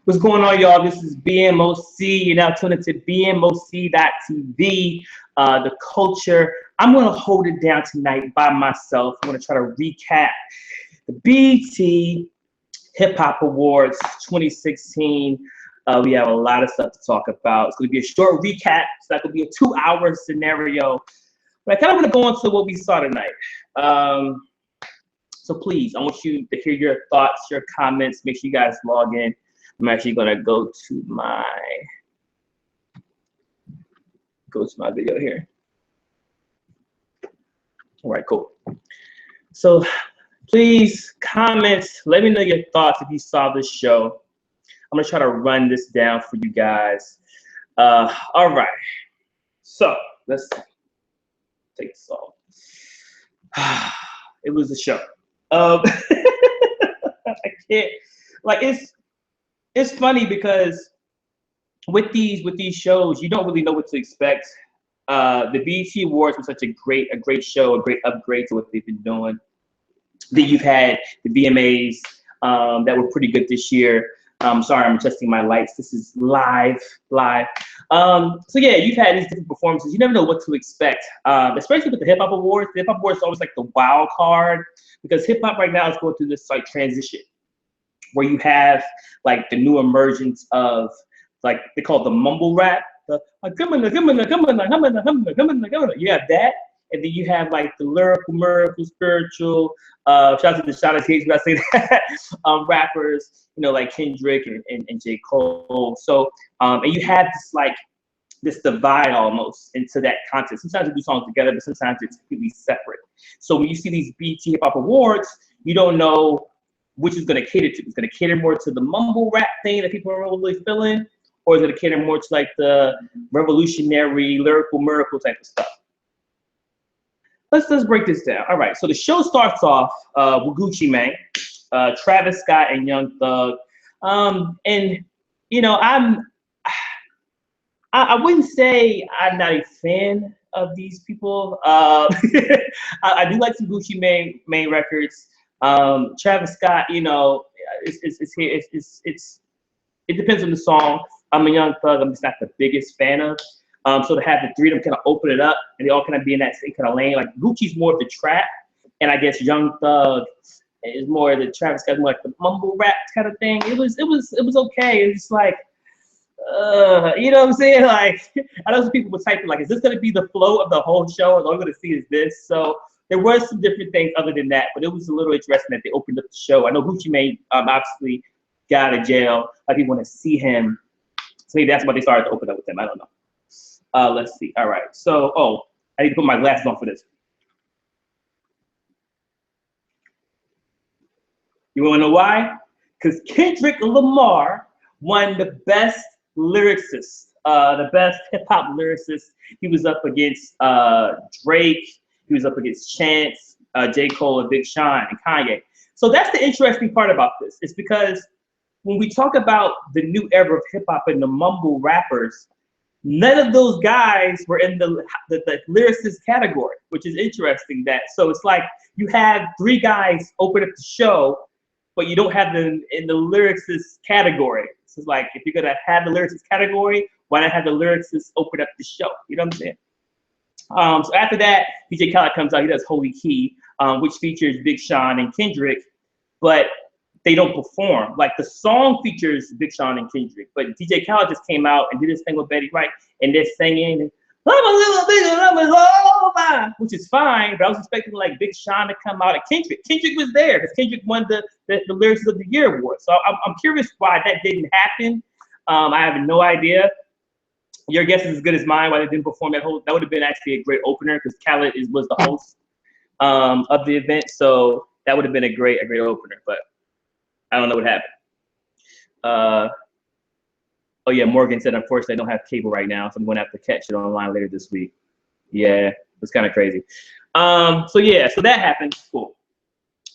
What's going on, y'all? This is BMOC. You're now tuned into BMOC.TV, the culture. I'm going to hold it down tonight by myself. I'm going to try to recap the BT Hip Hop Awards 2016. We have a lot of stuff to talk about. It's going to be a short recap. So that could be a 2-hour scenario. But I kind of want to go into what we saw tonight. So please, I want you to hear your thoughts, your comments. Make sure you guys log in. I'm actually gonna go to my video here. All right, cool. So please comment. Let me know your thoughts if you saw this show. I'm gonna try to run this down for you guys. All right. So let's take this off. It was a show. I can't. Like it's funny because with these shows, you don't really know what to expect. The BET Awards was such a great show, a great upgrade to what they've been doing. Then you've had the VMAs that were pretty good this year. Sorry, I'm adjusting my lights. This is live. So yeah, you've had these different performances. You never know what to expect, especially with the Hip Hop Awards. The Hip Hop Awards is always like the wild card because hip hop right now is going through this like transition, where you have like the new emergence of like they call it the mumble rap. You have that, and then you have like the lyrical, miracle, spiritual. Shout out to the Shot Gates when I say that. Rappers, you know, like Kendrick and J. Cole. So and you have this divide almost into that content. Sometimes they do songs together, but sometimes it's completely separate. So when you see these BT Hip Hop Awards, you don't know which is going to cater to. It's going to cater more to the mumble rap thing that people are really feeling, or is it going to cater more to like the revolutionary, lyrical, miracle type of stuff? Let's break this down. All right, so the show starts off with Gucci Mane, Travis Scott, and Young Thug, and you know I wouldn't say I'm not a fan of these people. I do like some Gucci Mane records. Travis Scott, you know, it depends on the song. I'm a Young Thug. I'm just not the biggest fan of. So to have the three of them kind of open it up and they all kind of be in that same kind of lane. Like Gucci's more of the trap, and I guess Young Thug is more of the Travis Scott's more like the mumble rap kind of thing. It was okay. It's like. You know what I'm saying? Like, I know some people were typing like, is this going to be the flow of the whole show? Or all I'm going to see is this. So there were some different things other than that, but it was a little interesting that they opened up the show. I know Gucci Mane obviously got out of jail. A lot of people want to see him. So maybe that's why they started to open up with him. I don't know. Let's see. All right. So, I need to put my glasses on for this. You want to know why? Because Kendrick Lamar won the best lyricist, the best hip hop lyricist. He was up against Drake. He was up against Chance, J. Cole, and Big Sean, and Kanye. So that's the interesting part about this. It's because when we talk about the new era of hip hop and the mumble rappers, none of those guys were in the lyricist category, which is interesting. So it's like you have three guys open up the show, but you don't have them in the lyricist category. So it's like, if you're gonna have the lyricist category, why not have the lyricist open up the show? You know what I'm saying? So after that, DJ Khaled comes out, he does Holy Key, which features Big Sean and Kendrick, but they don't perform. Like the song features Big Sean and Kendrick, but DJ Khaled just came out and did his thing with Betty Wright, and they're singing, I'm a little bigger, I'm a over, which is fine, but I was expecting like Big Sean to come out, and Kendrick was there because Kendrick won the Lyricist of the Year award. So I'm curious why that didn't happen. I have no idea. Your guess is as good as mine why they didn't perform that whole. That would have been actually a great opener because Khaled was the host of the event, so that would have been a great opener. But I don't know what happened. Oh yeah, Morgan said unfortunately I don't have cable right now, so I'm gonna have to catch it online later this week. Yeah, it's kind of crazy. So yeah, so that happened. Cool.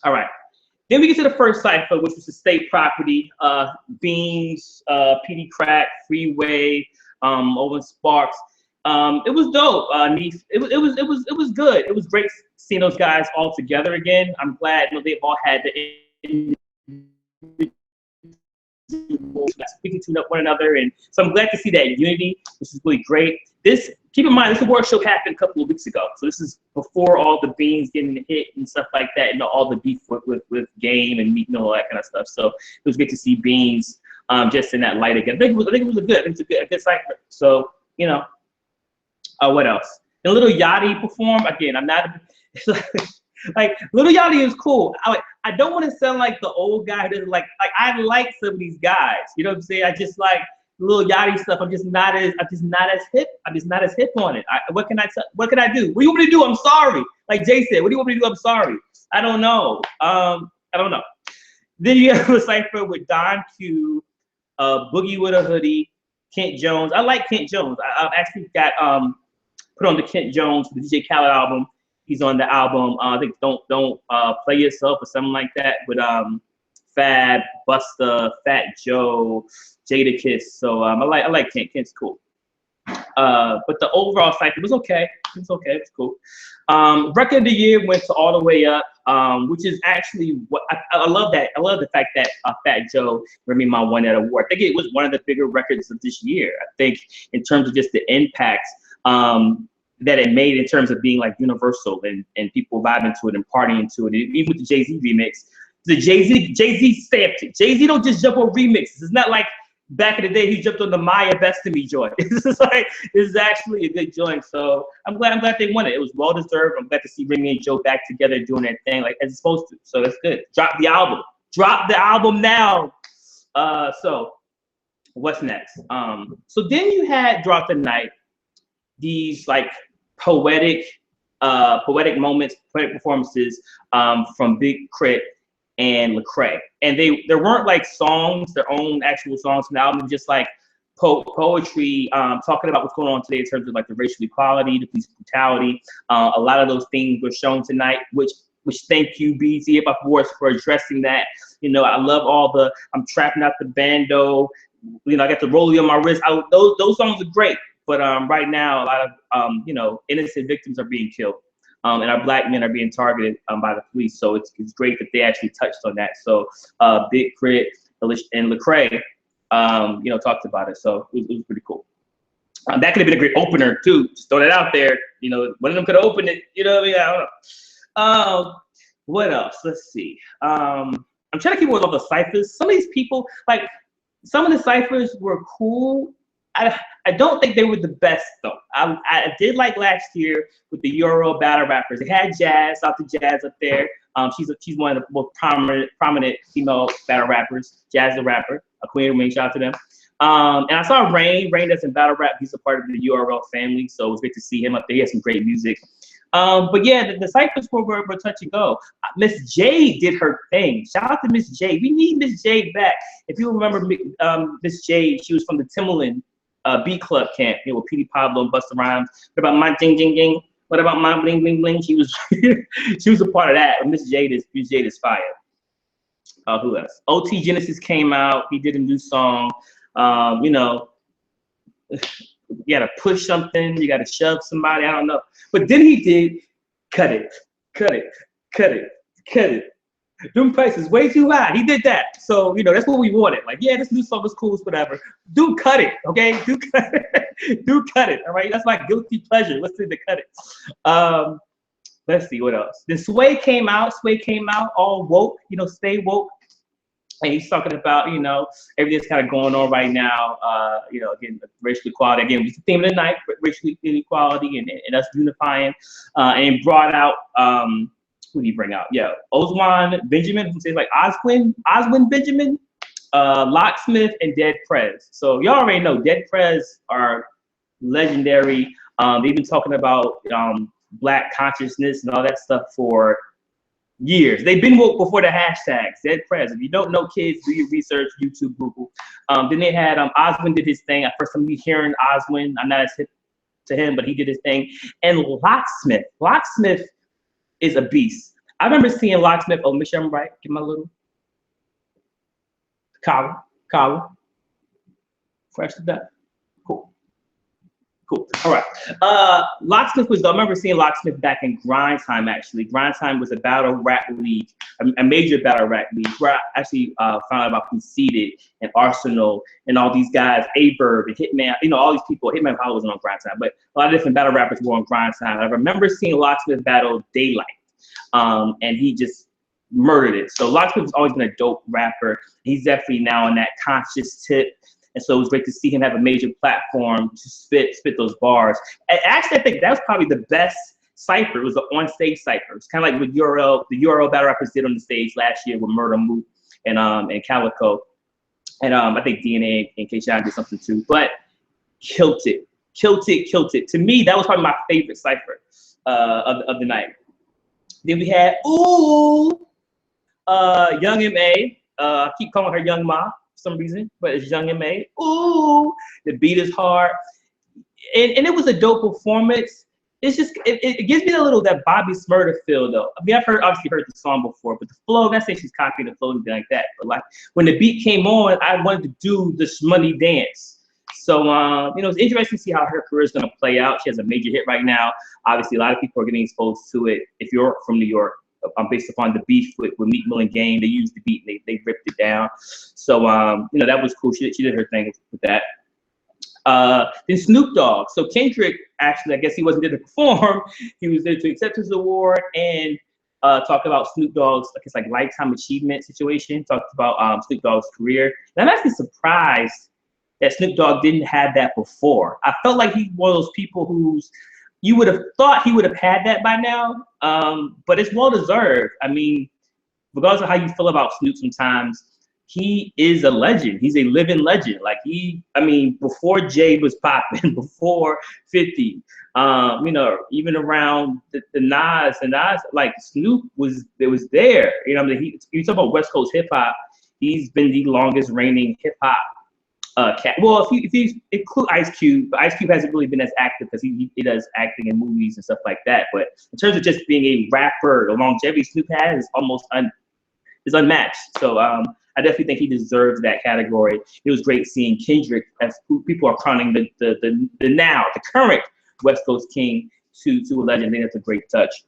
All right. Then we get to the first cipher, which was the state property, Beans, PD Crack, Freeway, Owen Sparks. It was dope. It was good. It was great seeing those guys all together again. I'm glad they've all had the individuals speaking to one another, and so I'm glad to see that unity, which is really great. This, keep in mind, this award show happened a couple of weeks ago, so this is before all the beans getting hit and stuff like that, and all the beef with Game and Meat and all that kind of stuff. So it was good to see Beans just in that light again. I think it was a good Cypher. So you know, what else? And Little Yachty performed again. I'm not like Little Yachty is cool. I don't want to sound like the old guy who doesn't like I like some of these guys. You know what I'm saying? I just like Little Yachty stuff. I'm just not as hip. I'm just not as hip on it. What can I do? What do you want me to do? I'm sorry. Like Jay said, what do you want me to do? I'm sorry. I don't know. I don't know. Then you have a Cypher with Don Q, Boogie with a Hoodie, Kent Jones. I like Kent Jones. I've actually got put on the Kent Jones, the DJ Khaled album. He's on the album. I think Don't Play Yourself or something like that with Fab, Busta, Fat Joe, Jadakiss. So I like Kent. Kent's cool. But the overall Cypher was okay. It was cool. Record of the year went to All the Way Up, which is actually what I love that. I love the fact that Fat Joe Remy Ma won that award. I think it was one of the bigger records of this year. I think in terms of just the impact that it made in terms of being like universal and people vibing to it and partying to it. Even with the Jay-Z remix, the Jay-Z stamped it. Jay-Z don't just jump on remixes. It's not like back in the day he jumped on the Maya Best of Me joint. This is actually a good joint. So I'm glad they won it. It was well deserved. I'm glad to see Remy and Joe back together doing their thing like as it's supposed to. So that's good. Drop the album now. So what's next? So then you had Drop the Night, these like poetic moments, poetic performances from Big K.R.I.T and Lecrae, and there weren't like songs, their own actual songs from the album, just like poetry talking about what's going on today in terms of like the racial equality, the police brutality. A lot of those things were shown tonight, which thank you BET Hip Hop Awards for addressing that. You know, I love all the I'm trapping out the bando. You know, I got the rollie on my wrist. Those songs are great. But right now, a lot of you know, innocent victims are being killed, and our black men are being targeted by the police. So it's great that they actually touched on that. So Big K.R.I.T and Lecrae, you know, talked about it. So it was pretty cool. That could have been a great opener too. Just throw that out there. You know, one of them could have opened it. You know what I mean? I don't know. What else? Let's see. I'm trying to keep up with all the ciphers. Some of these people, like some of the ciphers were cool. I don't think they were the best though. I did like last year with the Euro battle rappers. They had Jazz, out the Jazz up there. She's one of the most prominent female battle rappers. Jazz the rapper, a queen of shout out to them. And I saw Rain. Rain doesn't battle rap. He's a part of the URL family, so it was great to see him up there. He has some great music. But yeah, the ciphers were touch and go. Miss J did her thing. Shout out to Miss J. We need Miss J back. If you remember Miss J, she was from the Timbaland Beat Club camp, you know, with Petey Pablo and Busta Rhymes. What about my ding ding ding? What about my bling bling bling? She was she was a part of that. Miss Jade is fire. Who else? OT Genesis came out. He did a new song. You know, you gotta push something. You gotta shove somebody. I don't know. But then he did cut it. Them prices way too high. He did that. So, you know, that's what we wanted. Like, yeah, this new song is cool, whatever. Do cut it, okay? Do cut it. Do cut it, all right? That's my guilty pleasure. Let's do the cut it. Let's see, what else? Then Sway came out, all woke, you know, stay woke. And he's talking about, you know, everything's kind of going on right now. You know, again, racial equality. Again, it's the theme of the night, racial inequality and us unifying. And brought out, who did he bring out? Yeah, Oswan Benjamin, who says like Oswin Benjamin, Locksmith, and Dead Prez. So y'all already know Dead Prez are legendary. They've been talking about Black consciousness and all that stuff for years. They've been woke before the hashtags. Dead Prez. If you don't know, kids, do your research, YouTube, Google. Then they had Oswin did his thing. At first, I'm hearing Oswin. I'm not as hip to him, but he did his thing. And Locksmith is a beast. I remember seeing Locksmith. Oh, make sure I'm right. Get my little collar. Fresh to death. Cool. Cool. All right. Locksmith was, I remember seeing Locksmith back in Grind Time, actually. Grind Time was a battle rap league, a major battle rap league, where I actually found out about Conceited and Arsenal and all these guys, A-Verb and Hitman, you know, all these people. Hitman probably wasn't on Grind Time, but a lot of different battle rappers were on Grind Time. I remember seeing Locksmith battle Daylight, and he just murdered it. So Locksmith has always been a dope rapper. He's definitely now on that conscious tip. And so it was great to see him have a major platform to spit those bars. And actually, I think that was probably the best Cypher. It was an on-stage Cypher. It's kind of like what the URL battle rappers did on the stage last year with Murder Moot and Calico. And I think DNA and K.R.I.T did something too. But killed it. To me, that was probably my favorite Cypher of the night. Then we had, Young M.A. I keep calling her Young Ma. Some reason, but it's Young M.A. Ooh, the beat is hard, and it was a dope performance. It's just it gives me a little that Bobby Smurda feel though. I mean, I've obviously heard the song before, but the flow, not saying she's copying the flow or anything like that, but like when the beat came on, I wanted to do the shmoney dance. So you know, it's interesting to see how her career is going to play out. She has a major hit right now. Obviously, a lot of people are getting exposed to it. If you're from New York, based upon the beef with Meek Mill and Game, they used the beat and they ripped it down. So you know, that was cool. She did her thing with that. Then Snoop Dogg. So Kendrick, actually, I guess he wasn't there to perform. He was there to accept his award and talk about Snoop Dogg's, like, it's like lifetime achievement situation. Talked about Snoop Dogg's career. And I'm actually surprised that Snoop Dogg didn't have that before. I felt like he's one of those people who's, you would have thought he would have had that by now, but it's well deserved. I mean, regardless of how you feel about Snoop sometimes, he is a legend. He's a living legend. Like I mean, before Jay was popping, before 50, you know, even around the Nas, like Snoop was there. You know, I mean, you talk about West Coast hip hop, he's been the longest reigning hip hop cat. Well, if you include Ice Cube, but Ice Cube hasn't really been as active because he does acting in movies and stuff like that. But in terms of just being a rapper, the longevity Snoop has is almost unmatched. So I definitely think he deserves that category. It was great seeing Kendrick, as people are crowning the current West Coast king, to a legend. I think that's a great touch.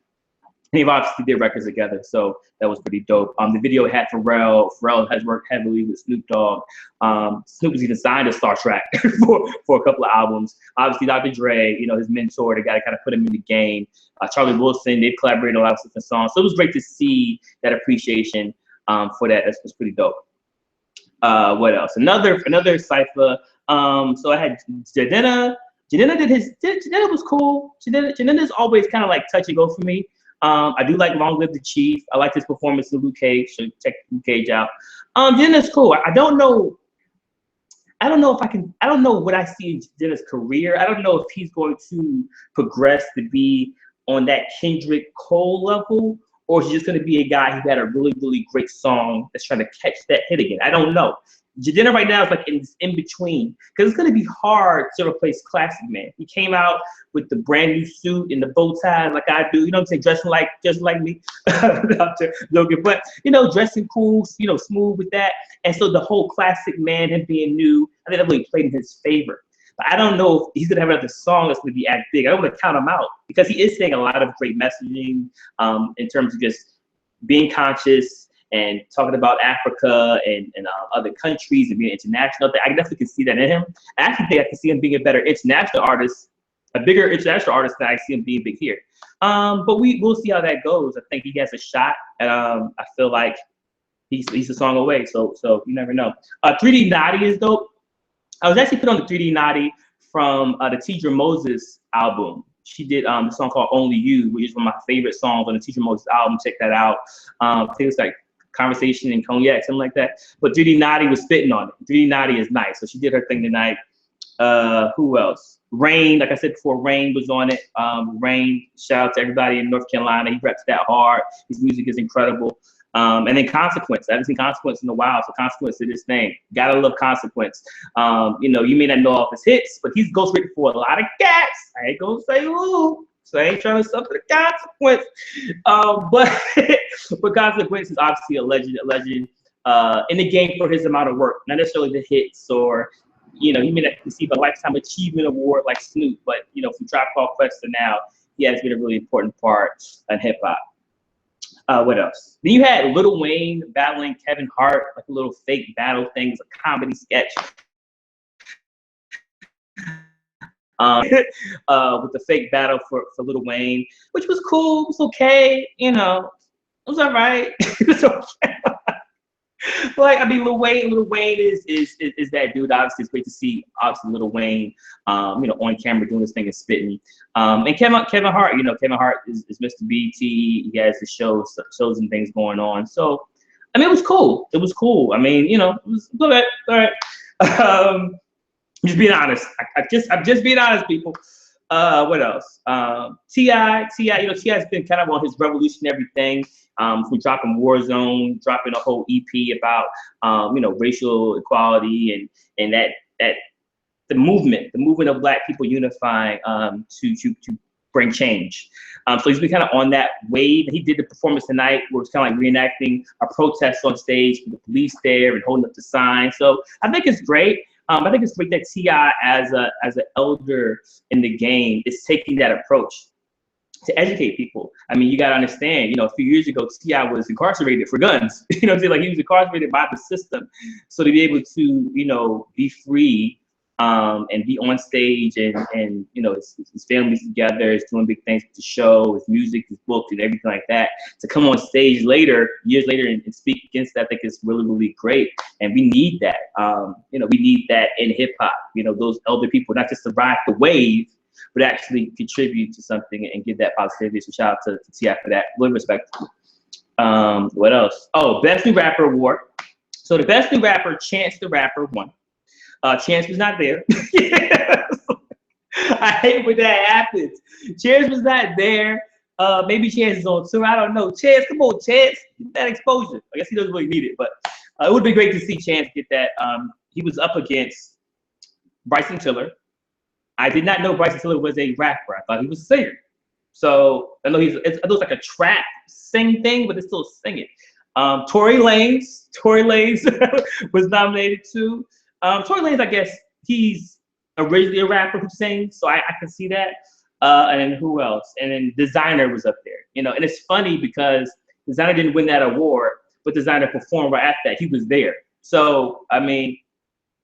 And they've obviously did records together, so that was pretty dope. The video had Pharrell. Pharrell has worked heavily with Snoop Dogg. Snoop was even signed to Star Trek for a couple of albums. Obviously, Dr. Dre, you know, his mentor, the guy that kind of put him in the game. Charlie Wilson, they've collaborated on a lot of different songs. So it was great to see that appreciation for that. That's pretty dope. What else? Another Cypher. So I had Jadena. Jadena was cool. Jadena's always kind of like touch and go for me. I do like Long Live the Chief. I like his performance in Luke Cage, so check Luke Cage out. Jenna's cool. I don't know what I see in Jenna's career. I don't know if he's going to progress to be on that Kendrick Cole level, or he's just going to be a guy who had a really, really great song that's trying to catch that hit again. I don't know. Jadena right now is like in between, because it's going to be hard to replace Classic Man. He came out with the brand new suit and the bow tie like I do, you know what I'm saying, dressing like me. But you know, dressing cool, you know, smooth with that. And so the whole Classic Man, him being new, I think that really played in his favor. But I don't know if he's gonna have another song that's gonna be as big. I don't want to count him out because he is saying a lot of great messaging in terms of just being conscious and talking about Africa and other countries and being international. I definitely can see that in him. I actually think I can see him being a better international artist, a bigger international artist than I see him being big here. But we'll see how that goes. I think he has a shot. I feel like he's a song away. So you never know. 3D Naughty is dope. I was actually put on the 3D Naughty from the Tidra Moses album. She did a song called Only You, which is one of my favorite songs on the Tidra Moses album. Check that out. I think it's like Conversation and Cognac, something like that. But 3D Naughty was spitting on it. 3D Naughty is nice. So she did her thing tonight. Who else? Rain, like I said before, Rain was on it. Rain, shout out to everybody in North Carolina. He reps that hard. His music is incredible. And then Consequence. I haven't seen Consequence in a while, so Consequence did his thing. Gotta love Consequence. You know, you may not know all of his hits, but he's ghostwritten for a lot of cats. I ain't gonna say who. So I ain't trying to suffer the consequence. But Consequence is obviously a legend in the game for his amount of work, not necessarily the hits or you know, he may not receive a Lifetime Achievement Award like Snoop, but, you know, from Tribe Called Quest to now, he has been a really important part in hip hop. What else? Then you had Lil Wayne battling Kevin Hart, like a little fake battle thing, it's a comedy sketch. With the fake battle for Lil Wayne, which was cool, it was okay, you know, it was all right. It was okay. Like, I mean, Lil Wayne is that dude. Obviously, it's great to see obviously Lil Wayne, you know, on camera doing this thing and spitting. And Kevin Hart, you know, Kevin Hart is Mr. BT. He has the shows and things going on. So, I mean, it was cool. It was cool. I mean, you know, it was good. All right. Just being honest. I'm just being honest, people. What else? T.I., you know, T.I.'s been kind of on his revolutionary thing. From dropping Warzone, dropping a whole EP about you know, racial equality and that the movement of Black people unifying to bring change. So he's been kind of on that wave. He did the performance tonight where it's kind of like reenacting a protest on stage with the police there and holding up the sign. So I think it's great. I think it's great that T.I. as an elder in the game is taking that approach to educate people. I mean, you got to understand, you know, a few years ago, T.I. was incarcerated for guns. You know what I'm saying? Like, he was incarcerated by the system. So to be able to, you know, be free and be on stage and you know, his family's together, he's doing big things with the show, his music, his books, and everything like that. To come on stage later, years later, and speak against that, I think is really, really great. And we need that. You know, we need that in hip hop. You know, those elder people, not just to ride the wave, but actually contribute to something and give that positivity. So shout out to T.I. for that. Really respectful. What else? Oh, Best New Rapper Award. So the Best New Rapper, Chance the Rapper, won. Chance was not there. I hate when that happens. Chance was not there. Maybe Chance is on tour. I don't know. Chance, come on, Chance. Get that exposure. I guess he doesn't really need it, but it would be great to see Chance get that. He was up against Bryson Tiller. I did not know Bryson Tiller was a rapper. I thought he was a singer. So I know it looks like a trap sing thing, but it's still singing. Tory Lanez was nominated too. Tory Lanez, I guess he's originally a rapper who sings, so I can see that. And then who else? And then Designer was up there. You know, and it's funny because Designer didn't win that award, but Designer performed right after that. He was there. So I mean,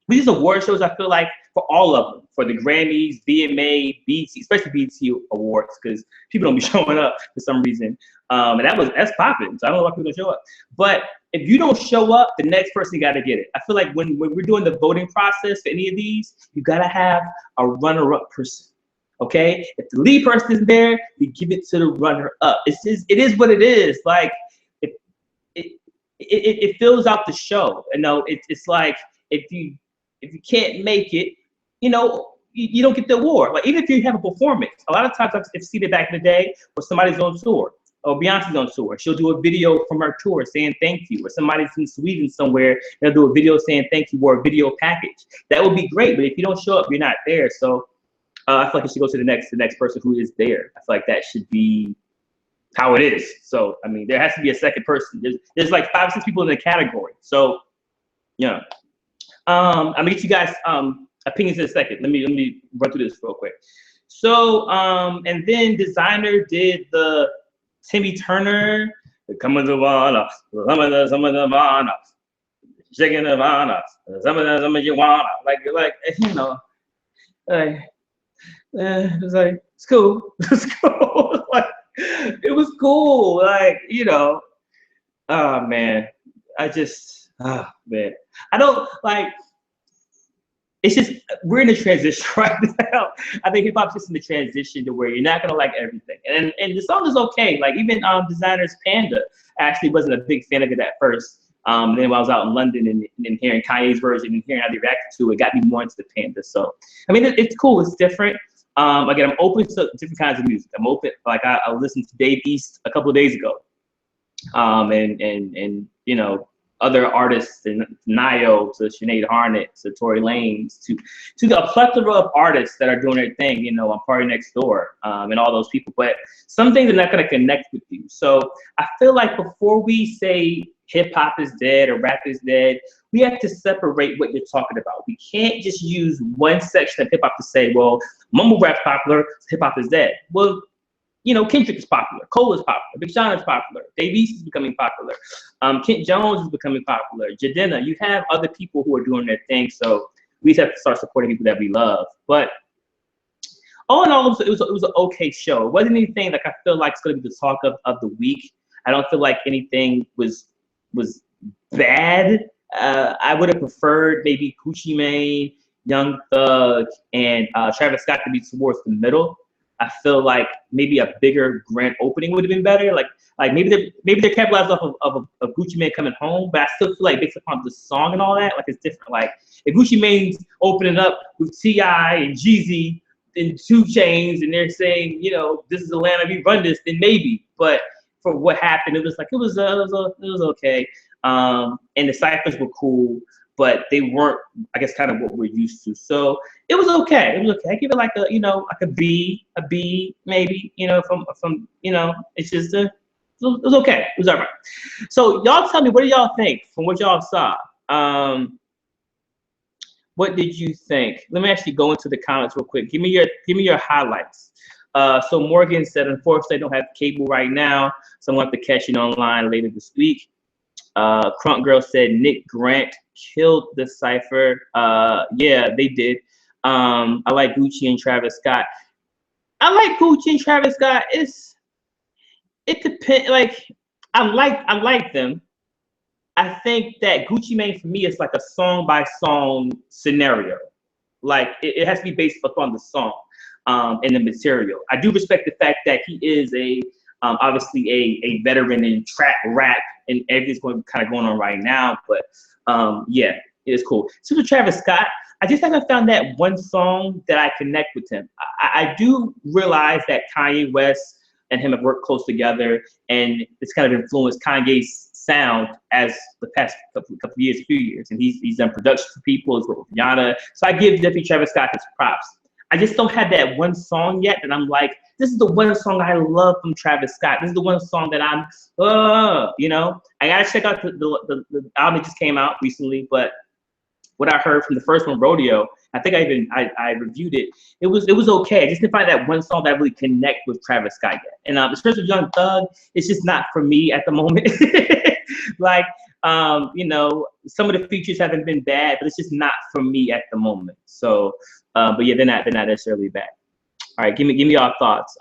these award shows, I feel like, for all of them, for the Grammys, VMA, BET, especially BET awards, because people don't be showing up for some reason. And that's popping. So I don't know why people don't show up. But if you don't show up, the next person got to get it. I feel like when we're doing the voting process for any of these, you got to have a runner-up person. Okay? If the lead person is there, you give it to the runner-up. It is what it is. Like, it fills out the show. You know, it's like if you can't make it, you know, you don't get the award. Like, even if you have a performance, a lot of times I've seen it back in the day where somebody's on tour, or Beyonce's on tour. She'll do a video from her tour saying thank you, or somebody's in Sweden somewhere, they'll do a video saying thank you, or a video package. That would be great, but if you don't show up, you're not there. So I feel like it should go to the next person who is there. I feel like that should be how it is. So, I mean, there has to be a second person. There's like 5 or 6 people in the category. So, yeah. I'm gonna get you guys opinions in a second. Let me run through this real quick. So, and then Designer did the Timmy Turner, the coming of honor, some of the honor, shaking of honor, some of you wanna, like you know, like it's like it's cool, it's cool, like it was cool, like, you know, oh man, man, I don't like. It's just, we're in a transition right now. I think hip hop's just in the transition to where you're not gonna like everything. And the song is okay. Like, even Designer's Panda, I actually wasn't a big fan of it at first. Then when I was out in London and hearing Kanye's version and hearing how they reacted to it, got me more into the Panda. So, I mean, it's cool, it's different. Again, I'm open to different kinds of music. I'm open, like I listened to Dave East a couple of days ago. And you know, other artists, and Nio to Sinead Harnett to Tory Lanez to a plethora of artists that are doing their thing, you know, on Party Next Door, and all those people. But some things are not going to connect with you. So I feel like before we say hip hop is dead or rap is dead. We have to separate what you're talking about. We can't just use one section of hip hop to say, well, mumble rap's popular, hip hop is dead. Well, you know, Kendrick is popular, Cole is popular, Big Sean is popular, Dave East is becoming popular, Kent Jones is becoming popular, Jadena. You have other people who are doing their thing, so we just have to start supporting people that we love. But all in all, it was an okay show. It wasn't anything like I feel like it's going to be the talk of the week. I don't feel like anything was bad. I would have preferred maybe Gucci Mane, Young Thug, and Travis Scott to be towards the middle. I feel like maybe a bigger grand opening would have been better. Like maybe they're capitalized off of Gucci Mane coming home, but I still feel like based upon the song and all that, like it's different. Like if Gucci Mane's opening up with T.I. and Jeezy and 2 Chainz, and they're saying, you know, this is Atlanta, we run this, then maybe. But for what happened, it was like it was okay. And the ciphers were cool, but they weren't, I guess, kind of what we're used to. So it was okay. It was okay. I give it like a, you know, like a B maybe. You know, from you know, it's just it was okay. It was all right. So y'all tell me, what do y'all think from what y'all saw? What did you think? Let me actually go into the comments real quick. Give me your highlights. So Morgan said, unfortunately, I don't have cable right now, so I'm going to have to catch it online later this week. Crunk Girl said Nick Grant killed the Cypher. Yeah, they did. I like Gucci and Travis Scott. I like Gucci and Travis Scott. It depends. Like I like them. I think that Gucci Mane for me is like a song by song scenario. Like it has to be based upon the song and the material. I do respect the fact that he is obviously a veteran in trap rap and everything's kind of going on right now. But yeah, it is cool. So with Travis Scott, I just haven't found that one song that I connect with him. I do realize that Kanye West and him have worked close together, and it's kind of influenced Kanye's sound as the past few years. And he's done production for people, he's worked with Rihanna. So I give definitely Travis Scott his props. I just don't have that one song yet that I'm like, this is the one song I love from Travis Scott. This is the one song that I'm, you know. I gotta check out the album that just came out recently, but what I heard from the first one, Rodeo, I think I reviewed it. It was okay. I just didn't find that one song that really connect with Travis Scott yet. And especially Young Thug, it's just not for me at the moment. Like, you know, some of the features haven't been bad, but it's just not for me at the moment. So, but yeah, they're not necessarily bad. All right, give me your thoughts.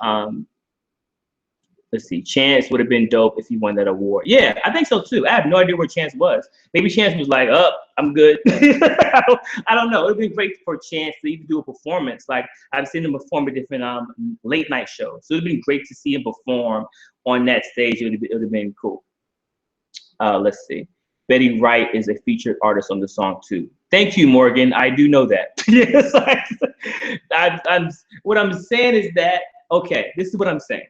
Let's see. Chance would have been dope if he won that award. Yeah, I think so too. I have no idea where Chance was. Maybe Chance was like, "Oh, I'm good." I don't know. It would be great for Chance to even do a performance. Like I've seen him perform at different late night shows. So it would have been great to see him perform on that stage. It would have been cool. Let's see. Betty Wright is a featured artist on the song too. Thank you, Morgan. I do know that. Yes, what I'm saying is that, okay, this is what I'm saying.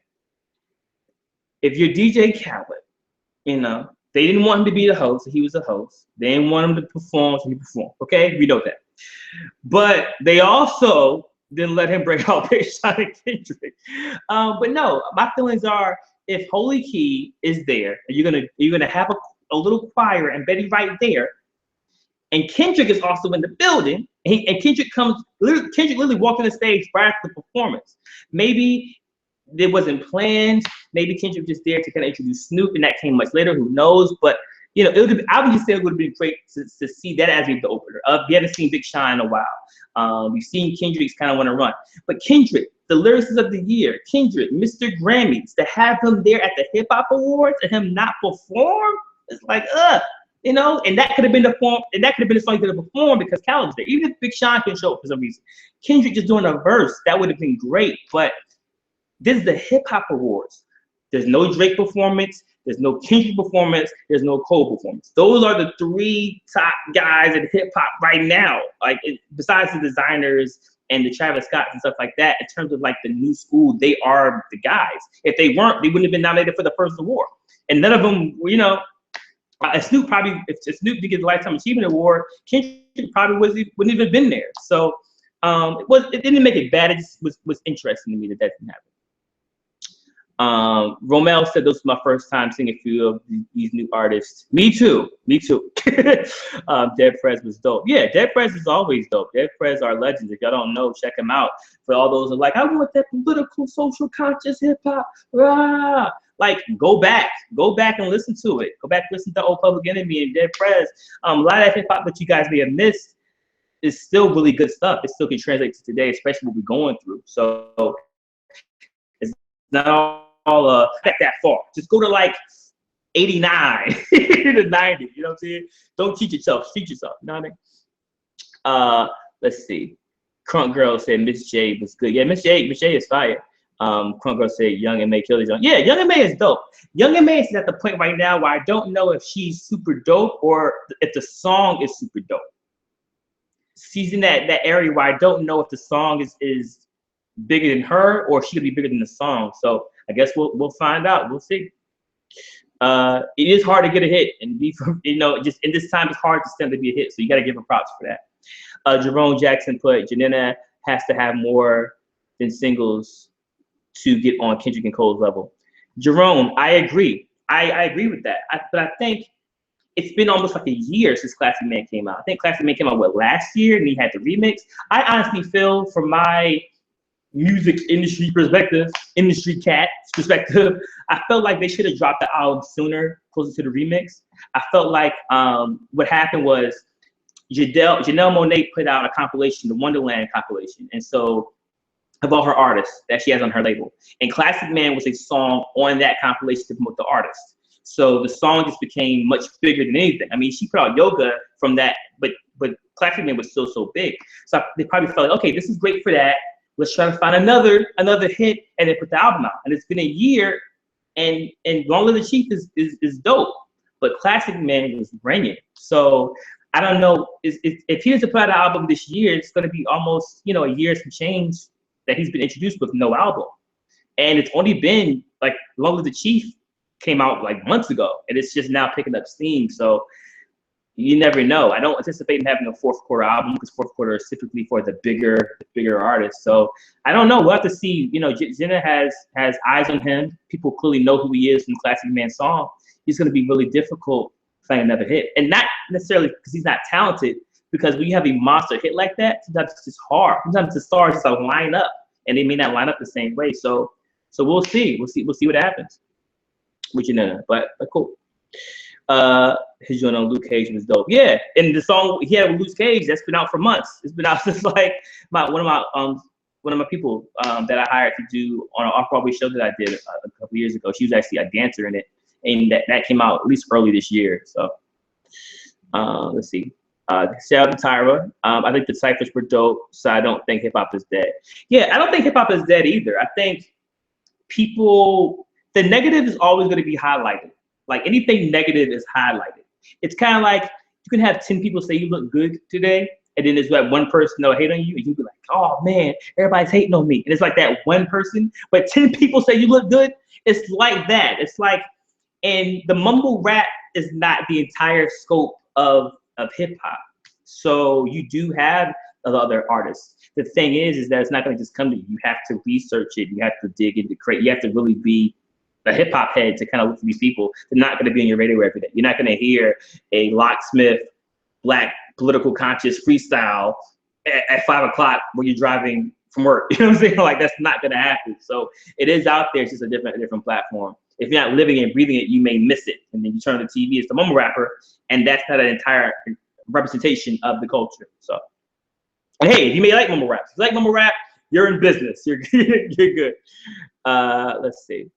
If you're DJ Khaled, you know, they didn't want him to be the host, so he was the host. They didn't want him to perform, so he performed. Okay, we know that. But they also didn't let him bring out Big Sean and Kendrick. But no, my feelings are, if Holy Key is there, and you're gonna have a little choir and Betty Wright there, and Kendrick is also in the building, and Kendrick literally walked on the stage prior to the performance. Maybe it wasn't planned. Maybe Kendrick was just there to kind of introduce Snoop, and that came much later. Who knows? But you know, I would just say it would have been great to see that as the opener. We haven't seen Big Sean in a while. We've seen Kendrick's kind of want to run, but Kendrick, the lyricist of the year, Kendrick, Mr. Grammys, to have him there at the Hip Hop Awards and him not perform, it's like, you know, and that could have been the song he could have performed because Khaled was there. Even if Big Sean can show up for some reason, Kendrick just doing a verse, that would have been great. But this is the Hip Hop Awards. There's no Drake performance. There's no Kendrick performance. There's no Cole performance. Those are the 3 top guys in hip hop right now. Like besides the designers and the Travis Scott and stuff like that, in terms of like the new school, they are the guys. If they weren't, they wouldn't have been nominated for the first award. And none of them, you know, Snoop probably, if Snoop did get the Lifetime Achievement Award, Kendrick probably wouldn't even been there. So it didn't make it bad. It just was interesting to me that didn't happen. Romel said this was my first time seeing a few of these new artists. Me too. Me too. Dead Prez was dope. Yeah, Dead Prez is always dope. Dead Prez are legends. If y'all don't know, check them out. For all those who are like, I want that political, social conscious hip hop. Rah! Like, go back and listen to it. Go back and listen to Old Public Enemy and Dead Prez. A lot of that hip hop that you guys may have missed is still really good stuff. It still can translate to today, especially what we're going through. So it's not all that far. Just go to like 89 to 90. You know what I'm saying? Don't cheat yourself. Teach yourself. You know what I mean? Let's see. Crunk Girl said Miss J was good. Yeah, Miss J is fire. Crunk Girl said Young M.A. killed his own. Yeah, Young M.A. is dope. Young M.A. is at the point right now where I don't know if she's super dope or if the song is super dope. She's in that area where I don't know if the song is bigger than her or she could be bigger than the song. So I guess we'll find out. We'll see. It is hard to get a hit, and just in this time it's hard to stand to be a hit. So you got to give her props for that. Jerome Jackson put Janina has to have more than singles to get on Kendrick and Cole's level. Jerome, I agree. I agree with that. But I think it's been almost like a year since Classic Man came out. I think Classic Man came out, last year, and he had the remix. I honestly feel, from my music industry perspective, industry cat perspective, I felt like they should have dropped the album sooner, closer to the remix. I felt like what happened was Janelle Monáe put out a compilation, the Wonderland compilation, and so of all her artists that she has on her label. And Classic Man was a song on that compilation to promote the artist. So the song just became much bigger than anything. I mean, she put out Yoga from that, but Classic Man was still so big. So they probably felt like, okay, this is great for that. Let's try to find another hit and then put the album out. And it's been a year, and Long Live the Chief is dope, but Classic Man was ringing. So I don't know, if he was to put out an album this year, it's going to be almost a year some change that he's been introduced with no album. And it's only been like Long Live the Chief came out like months ago, and it's just now picking up steam. So you never know. I don't anticipate him having a fourth quarter album, because fourth quarter is typically for the bigger artists. So I don't know. We'll have to see. Jenna has eyes on him. People clearly know who he is from the Classic Man song. He's going to be really difficult finding another hit, and not necessarily because he's not talented. Because when you have a monster hit like that, sometimes it's just hard. Sometimes the stars just line up, and they may not line up the same way. So we'll see. We'll see what happens. Which but cool. His joint on Luke Cage was dope. Yeah, and the song he had with Luke Cage, that's been out for months. It's been out since like one of my people that I hired to do on an off-Broadway show that I did a couple years ago. She was actually a dancer in it, and that came out at least early this year. So let's see. Shout out to Tyra. I think the Cyphers were dope, so I don't think hip hop is dead. Yeah, I don't think hip hop is dead either. I think the negative is always going to be highlighted. Like, anything negative is highlighted. It's kind of like you can have 10 people say you look good today, and then there's that one person that'll hate on you, and you'll be like, oh man, everybody's hating on me. And it's like that one person, but 10 people say you look good. It's like that. It's like, and the mumble rap is not the entire scope of hip hop. So you do have other artists. The thing is that it's not going to just come to you. You have to research it. You have to dig into you have to really be a hip hop head to kind of look for these people. They're not going to be on your radio every day. You're not going to hear a locksmith, black, political conscious freestyle at 5 o'clock when you're driving from work. You know what I'm saying? Like, that's not going to happen. So it is out there. It's just a different platform. If you're not living and breathing it, you may miss it. And then you turn on the TV, it's the mumble rapper, and that's not an entire representation of the culture. So, and hey, if you may like mumble rap, if you like mumble rap, you're in business. You're good. Let's see.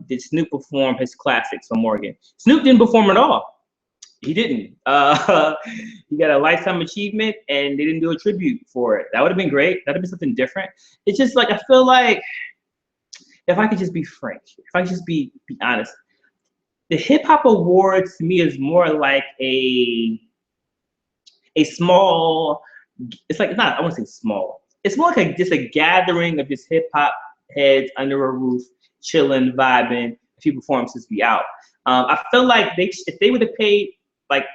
Did Snoop perform his classics on Morgan? Snoop didn't perform at all. He didn't. He got a lifetime achievement, and they didn't do a tribute for it. That would have been great. That'd have been something different. It's just like, I feel like, if I could just be frank, if I could just be honest, the Hip Hop Awards to me is more like a small, it's like, not, I won't say small. It's more like just a gathering of just hip hop heads under a roof, chilling, vibing, a few performances be out. I feel like if they would have paid like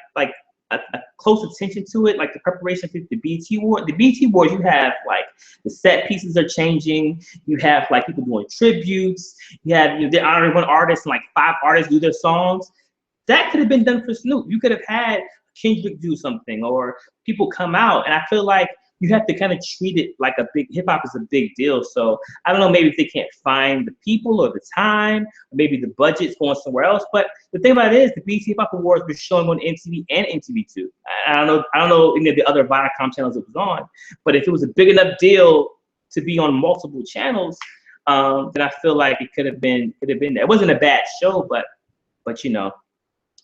a close attention to it, like the preparation for the BT Award. The BT Awards, you have like the set pieces are changing. You have like people doing tributes. You have they're honoring one artist and like 5 artists do their songs. That could have been done for Snoop. You could have had Kendrick do something or people come out, and I feel like you have to kind of treat it like a big hip hop is a big deal. So I don't know, maybe if they can't find the people or the time, or maybe the budget's going somewhere else. But the thing about it is, the BET Hip Hop Awards were showing on MTV and MTV2. I don't know any of the other Viacom channels it was on, but if it was a big enough deal to be on multiple channels, then I feel like it could have been there. It wasn't a bad show, but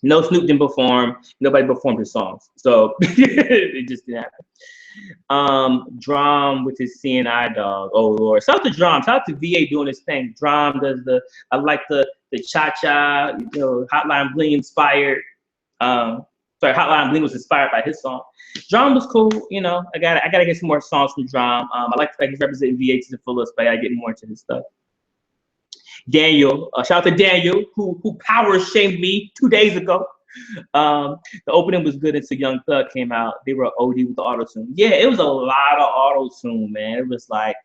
no, Snoop didn't perform. Nobody performed his songs, so it just didn't happen. D.R.A.M with his CNI dog. Oh Lord, shout out to D.R.A.M. Shout out to VA doing his thing. D.R.A.M does I like the cha-cha, Hotline Bling inspired. Hotline Bling was inspired by his song. D.R.A.M was cool. I gotta get some more songs from D.R.A.M. I like the fact he's representing VA to the fullest, but I gotta get more into his stuff. Daniel, shout out to Daniel who power shamed me 2 days ago. The opening was good until Young Thug came out. They were OD with the auto-tune. Yeah, it was a lot of auto-tune, man. It was like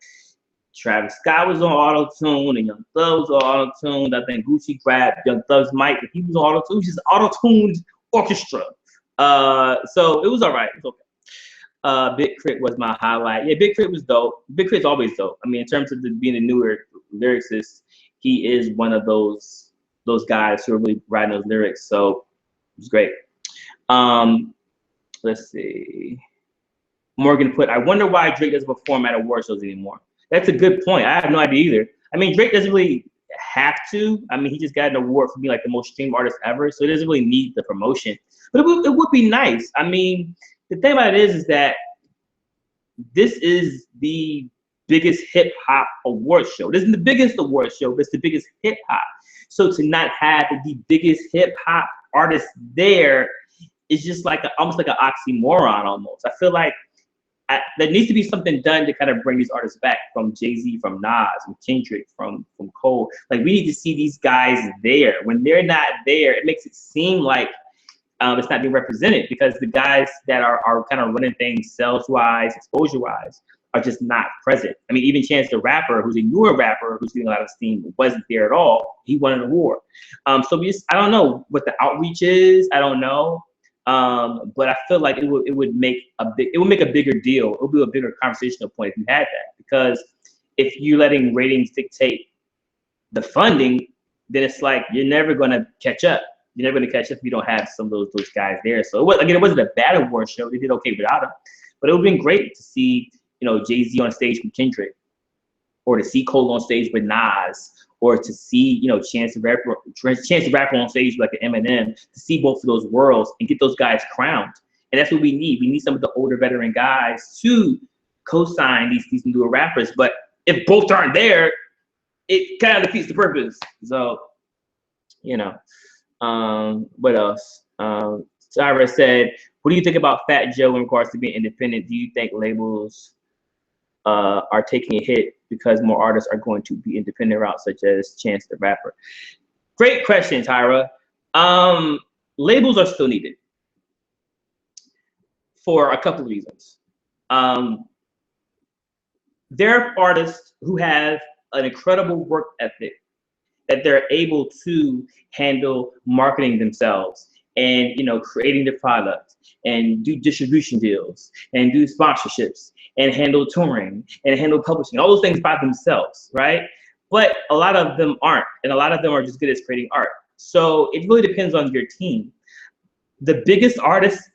Travis Scott was on auto-tune and Young Thug was on auto-tune. I think Gucci grabbed Young Thug's mic and he was on auto-tune. It was just auto-tuned orchestra. So it was all right. It was okay. Big K.R.I.T was my highlight. Yeah, Big K.R.I.T was dope. Big K.R.I.T's always dope. I mean, in terms of being a newer lyricist, he is one of those guys who are really writing those lyrics. So it was great. Let's see. Morgan put, I wonder why Drake doesn't perform at award shows anymore. That's a good point. I have no idea either. I mean, Drake doesn't really have to. I mean, he just got an award for being like the most streamed artist ever, so he doesn't really need the promotion. But it would be nice. I mean, the thing about it is that this is the biggest hip hop award show. This isn't the biggest award show, but it's the biggest hip hop. So to not have the biggest hip hop artist there is just like almost like an oxymoron almost. I feel like there needs to be something done to kind of bring these artists back, from Jay-Z, from Nas, from Kendrick, from Cole. Like, we need to see these guys there. When they're not there, it makes it seem like it's not being represented, because the guys that are kind of running things sales-wise, exposure-wise, are just not present. I mean, even Chance the Rapper, who's a newer rapper, who's getting a lot of steam, wasn't there at all. He won an award. So I don't know what the outreach is. I don't know. But I feel like it would make a bigger deal. It would be a bigger conversational point if you had that. Because if you're letting ratings dictate the funding, then it's like you're never gonna catch up. You're never gonna catch up if you don't have some of those guys there. So it wasn't a bad award show. They did okay without him. But it would have been great to see, Jay-Z on stage with Kendrick, or to see Cole on stage with Nas, or to see, Chance the Rapper on stage with like an Eminem, to see both of those worlds and get those guys crowned. And that's what we need. We need some of the older veteran guys to co-sign these newer rappers. But if both aren't there, it kind of defeats the purpose. So, what else? Cypher said, what do you think about Fat Joe in regards to being independent? Do you think labels are taking a hit because more artists are going to be independent routes, such as Chance the Rapper? Great question, Tyra. Labels are still needed for a couple of reasons. There are artists who have an incredible work ethic that they're able to handle marketing themselves and creating the product and do distribution deals and do sponsorships and handle touring and handle publishing, all those things by themselves, right? But a lot of them aren't, and a lot of them are just good at creating art. So it really depends on your team. The biggest artists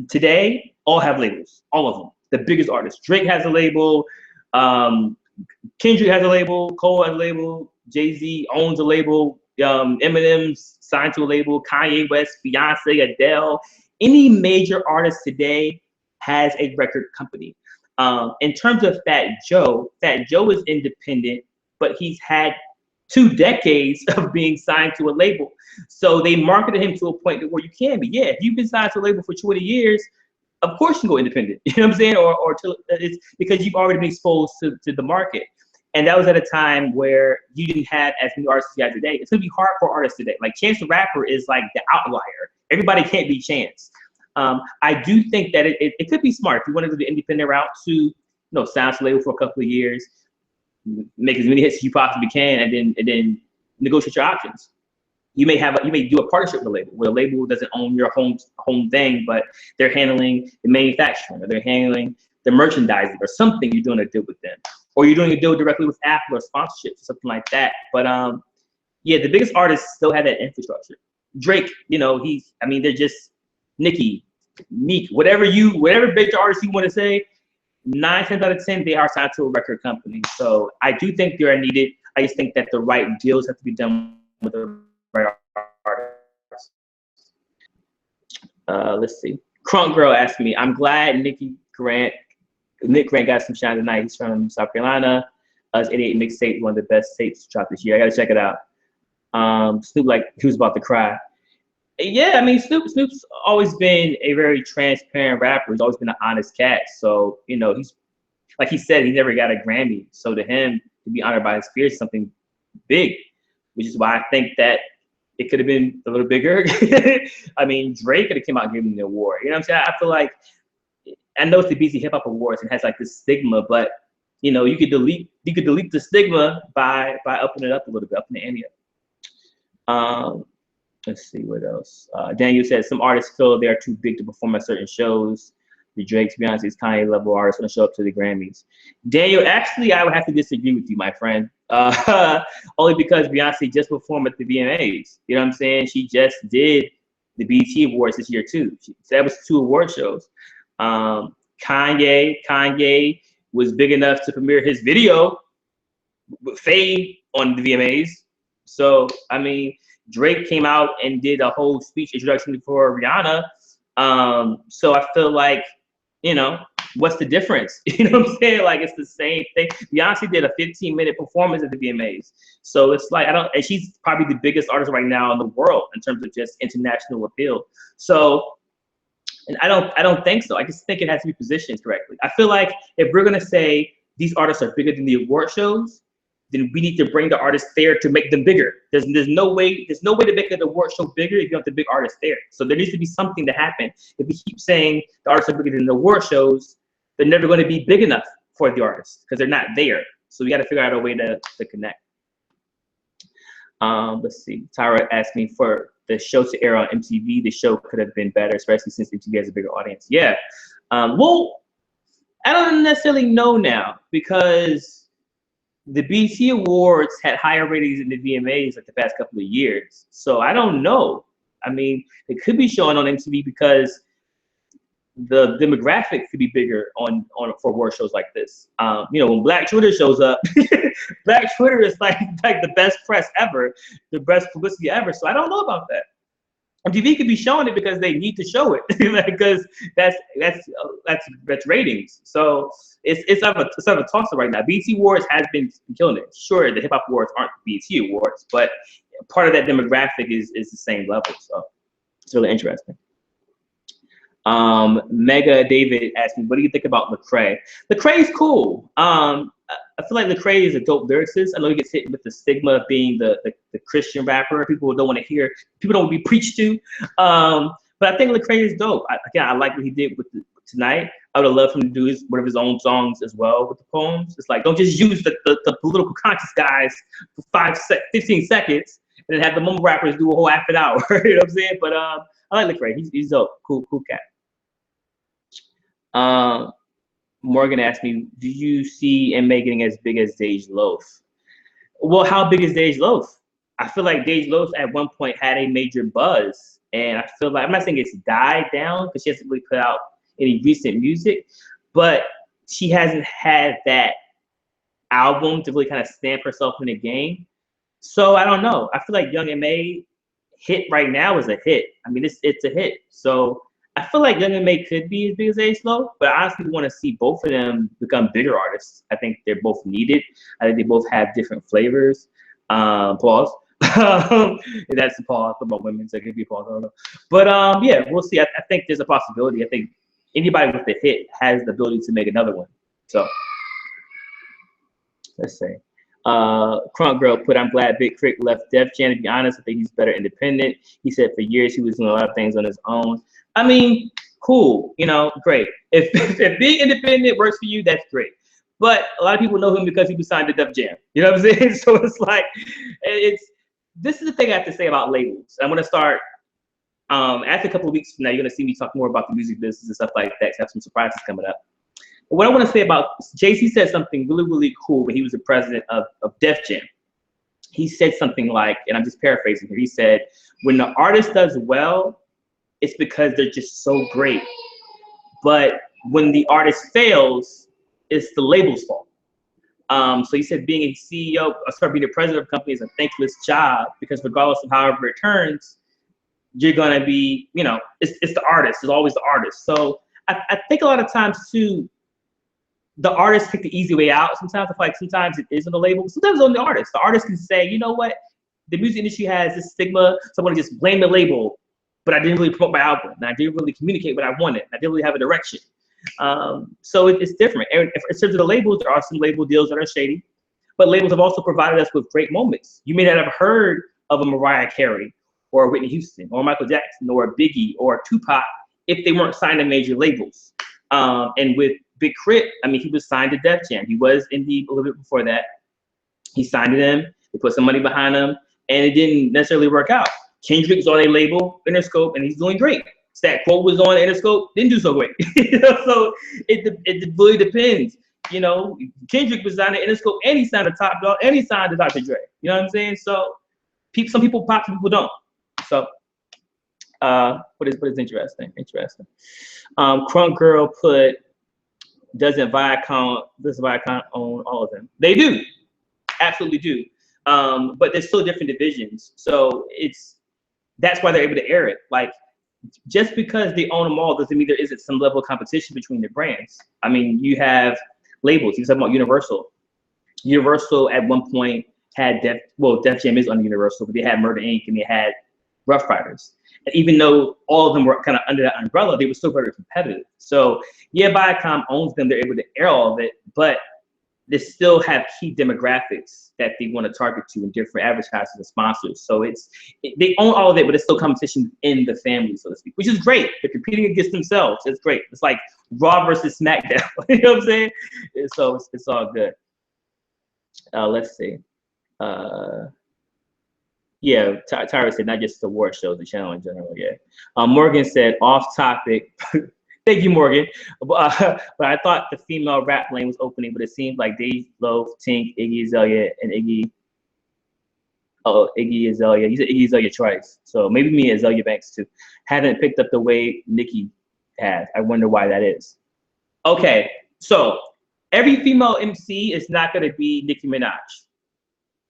today all have labels, all of them. The biggest artists. Drake has a label, Kendrick has a label, Cole has a label, Jay-Z owns a label, Eminem's signed to a label, Kanye West, Beyonce, Adele. Any major artist today has a record company. In terms of Fat Joe is independent, but he's had 2 decades of being signed to a label. So they marketed him to a point where you can be. Yeah, if you've been signed to a label for 20 years, of course you can go independent. You know what I'm saying? Or it's because you've already been exposed to the market. And that was at a time where you didn't have as many artists as you have today. It's gonna be hard for artists today. Like Chance the Rapper is like the outlier. Everybody can't be Chance. I do think that it could be smart if you want to do the independent route to sign to label for a couple of years, make as many hits as you possibly can, and then negotiate your options. You may do a partnership with a label where the label doesn't own your home thing, but they're handling the manufacturing, or they're handling the merchandising, or something. You're doing a deal with them, or you're doing a deal directly with Apple or sponsorships or something like that. But yeah, the biggest artists still have that infrastructure. Drake, they're just Nicki, Meek, whatever big artist you want to say. 9 times out of 10, they are signed to a record company. So I do think they are needed. I just think that the right deals have to be done with the right artists. Let's see. Crunk Girl asked me, I'm glad Nick Grant got some shine tonight. He's from South Carolina. His 88 mixtape, one of the best tapes dropped this year. I gotta check it out. Snoop, like, he was about to cry. Yeah, I mean, Snoop's always been a very transparent rapper. He's always been an honest cat. So, he's, like he said, he never got a Grammy. So to him, to be honored by his peers is something big, which is why I think that it could have been a little bigger. I mean, Drake could have came out and given him the award. You know what I'm saying? I feel like, I know it's the BT Hip Hop Awards and has like this stigma, but you could delete the stigma by upping it up a little bit, upping the ante up. Let's see what else. Daniel said some artists feel they're too big to perform at certain shows. The Drake's, Beyonce's, Kanye level artists want to show up to the Grammys. Daniel, actually, I would have to disagree with you, my friend. Only because Beyonce just performed at the VMAs. You know what I'm saying? She just did the BET Awards this year too. So that was 2 award shows. Kanye was big enough to premiere his video with Fade on the VMAs. So I mean, Drake came out and did a whole speech introduction for Rihanna. So I feel like, what's the difference? You know what I'm saying? Like, it's the same thing. Beyonce did a 15-minute performance at the VMAs. So it's like, and she's probably the biggest artist right now in the world in terms of just international appeal. So, and I don't think so. I just think it has to be positioned correctly. I feel like if we're gonna say these artists are bigger than the award shows, then we need to bring the artists there to make them bigger. There's no way to make an award show bigger if you have the big artists there. So there needs to be something to happen. If we keep saying the artists are bigger than the award shows, they're never going to be big enough for the artists because they're not there. So we got to figure out a way to connect. Let's see. Tyra asked me for the show to air on MTV. The show could have been better, especially since MTV has a bigger audience. Yeah. Well, I don't necessarily know now because the BT Awards had higher ratings than the VMAs like the past couple of years. So I don't know. I mean, it could be showing on MTV because the demographic could be bigger on for award shows like this. When Black Twitter shows up, Black Twitter is like the best press ever, the best publicity ever. So I don't know about that. MTV could be showing it because they need to show it, because that's ratings. So it's sort of a toss-up right now. BET Awards has been killing it. Sure, the Hip Hop Awards aren't the BET Awards, but part of that demographic is the same level. So it's really interesting. Mega David asked me, what do you think about Lecrae? Lecrae is cool. I feel like Lecrae is a dope lyricist. I know he gets hit with the stigma of being the Christian rapper. People don't want to hear, people don't want to be preached to. But I think Lecrae is dope. I like what he did with Tonight. I would have loved him to do one of his own songs as well with the poems. It's like, don't just use the political conscious guys for 15 seconds and then have the mumble rappers do a whole half an hour. You know what I'm saying? But I like Lecrae. He's dope. Cool cat. Morgan asked me, do you see MA getting as big as Dej Loaf? Well, how big is Dej Loaf? I feel like Dej Loaf at one point had a major buzz, and I feel like, I'm not saying it's died down because she hasn't really put out any recent music, but she hasn't had that album to really kind of stamp herself in the game. So I don't know. I feel like Young M.A. hit right now is a hit. I mean, it's a hit. So I feel like Young M.A. could be as big as Dej Loaf, but I honestly want to see both of them become bigger artists. I think they're both needed. I think they both have different flavors. Pause. That's the pause about women, so it could be pause. I don't know. But yeah, we'll see. I think there's a possibility. I think anybody with a hit has the ability to make another one. So let's see. Crunk Girl put, I'm glad Big Crit left Def Jam. To be honest, I think he's better independent. He said for years he was doing a lot of things on his own. I mean, cool, you know, great. If being independent works for you, that's great. But a lot of people know him because he was signed to Def Jam. You know what I'm saying? So it's like, it's this is the thing I have to say about labels. I'm gonna start after a couple of weeks from now. You're gonna see me talk more about the music business and stuff like that. 'Cause I have some surprises coming up. But what I want to say about Jay-Z said something really, really cool when he was the president of Def Jam. He said something like, and I'm just paraphrasing here. He said, "When the artist does well, it's because they're just so great. But when the artist fails, it's the label's fault." So he said being a CEO, being a president of a company is a thankless job because regardless of however it turns, you're gonna be, you know, it's the artist. It's always the artist. So I think a lot of times too, the artists take the easy way out. Sometimes I feel like sometimes it is on the label. Sometimes it's on the artist. The artist can say, you know what, the music industry has this stigma, so I'm gonna just blame the label. But I didn't really promote my album, and I didn't really communicate what I wanted. I didn't really have a direction. So it's different. And in terms of the labels, there are some label deals that are shady, but labels have also provided us with great moments. You may not have heard of a Mariah Carey or a Whitney Houston or Michael Jackson or a Biggie or a Tupac if they weren't signed to major labels. And with Big K.R.I.T, I mean, he was signed to Def Jam. He was Indie a little bit before that. He signed to them. They put some money behind him, and it didn't necessarily work out. Kendrick was on a label, Interscope, and he's doing great. Stat Quo was on Interscope, didn't do so great. You know, so it really depends. You know, Kendrick was signed to Interscope, and he signed to Top Dog, and he signed to Dr. Dre. You know what I'm saying? So some people pop, some people don't. So what is interesting? Interesting. Crunk Girl put, doesn't Viacom own all of them? They do, absolutely do. But there's still different divisions. So that's why they're able to air it. Like, just because they own them all doesn't mean there isn't some level of competition between the brands. I mean, you have labels. You talk about Universal. Universal at one point had Def Jam is under Universal, but they had Murder Inc. and they had Rough Riders. And even though all of them were kind of under that umbrella, they were still very competitive. So yeah, Viacom owns them. They're able to air all of it, but they still have key demographics that they want to target to in different advertisers and sponsors. So they own all of it, but it's still competition in the family, so to speak, which is great. They're competing against themselves. It's great. It's like Raw versus SmackDown. You know what I'm saying? So it's all good. Let's see. Yeah, Tyra said not just the award shows, the channel in general. Yeah. Morgan said off topic. Thank you, Morgan. But I thought the female rap lane was opening, but it seems like Dave Loaf, Tink, Iggy Azalea, and Iggy Azalea. You said Iggy Azalea twice, so maybe me and Azalea Banks too. Haven't picked up the way Nicki has. I wonder why that is. Okay, so every female MC is not gonna be Nicki Minaj.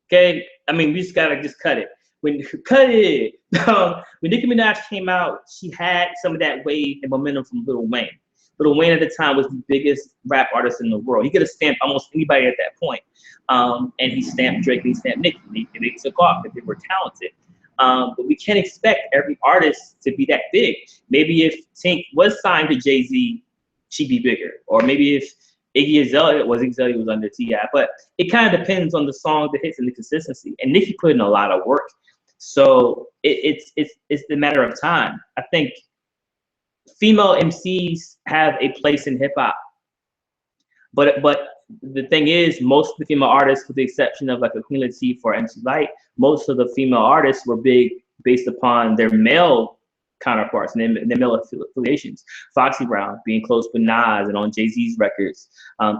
Okay, I mean we just gotta cut it. When Nicki Minaj came out, she had some of that wave and momentum from Lil Wayne. Lil Wayne at the time was the biggest rap artist in the world. He could have stamped almost anybody at that point. And he stamped Drake, and he stamped Nicki, and they took off because they were talented. But we can't expect every artist to be that big. Maybe if Tink was signed to Jay-Z, she'd be bigger. Or maybe if Iggy Azalea was under T.I. But it kind of depends on the song, the hits, and the consistency. And Nicki put in a lot of work. So it's the matter of time. I think female MCs have a place in hip hop, but the thing is, most of the female artists, with the exception of like a Queen Latifah or MC Lyte, most of the female artists were big based upon their male counterparts and their male affiliations. Foxy Brown being close with Nas and on Jay-Z's records.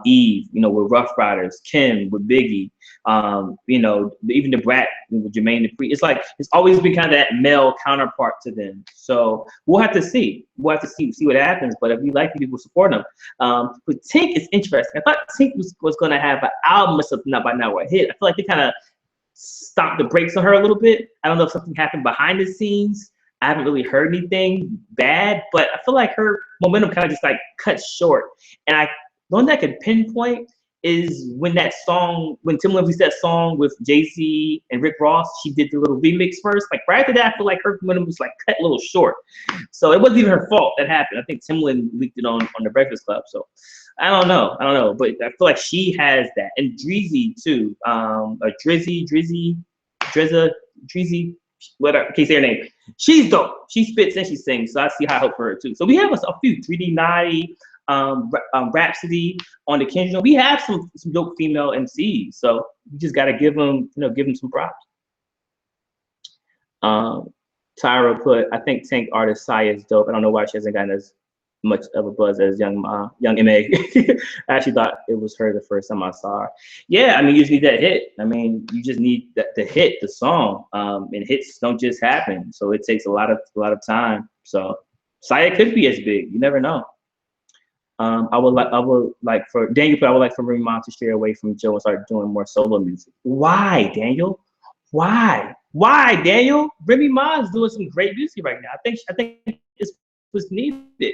Eve, you know, with Rough Riders. Kim with Biggie. You know, even the Brat with Jermaine Dupri. It's like it's always been kind of that male counterpart to them. So we'll have to see. We'll have to see what happens. But if we like people support them, but Tink is interesting. I thought Tink was going to have an album or something by now or a hit. I feel like they kind of stopped the brakes on her a little bit. I don't know if something happened behind the scenes. I haven't really heard anything bad, but I feel like her momentum kind of just like cut short. And the one that I could pinpoint is when Timbaland released that song with Jay-Z and Rick Ross, she did the little remix first. Like right after that, I feel like her momentum was like cut a little short. So it wasn't even her fault that happened. I think Timbaland leaked it on the Breakfast Club. So I don't know, but I feel like she has that. And Drizzy too, Drizzy. whatever, can't say her name. She's dope. She spits and she sings, so I see high hope for her too. So we have a few 3D Naughty, Rhapsody on the Kendrick. We have some dope female MCs, so you just gotta give them, give them some props. Tyra put, I think Tank artist Saya is dope. I don't know why she hasn't gotten as much of a buzz as young MA. I actually thought it was her the first time I saw her. Yeah, I mean, you just need that hit. I mean, you just need that to hit the song. And hits don't just happen, so it takes a lot of time. So Saya could be as big. You never know. I would like for Daniel, but I would like for Remy Ma to stray away from Joe and start doing more solo music. Why, Daniel? Why, Daniel? Remy Ma is doing some great music right now. I think it's was needed.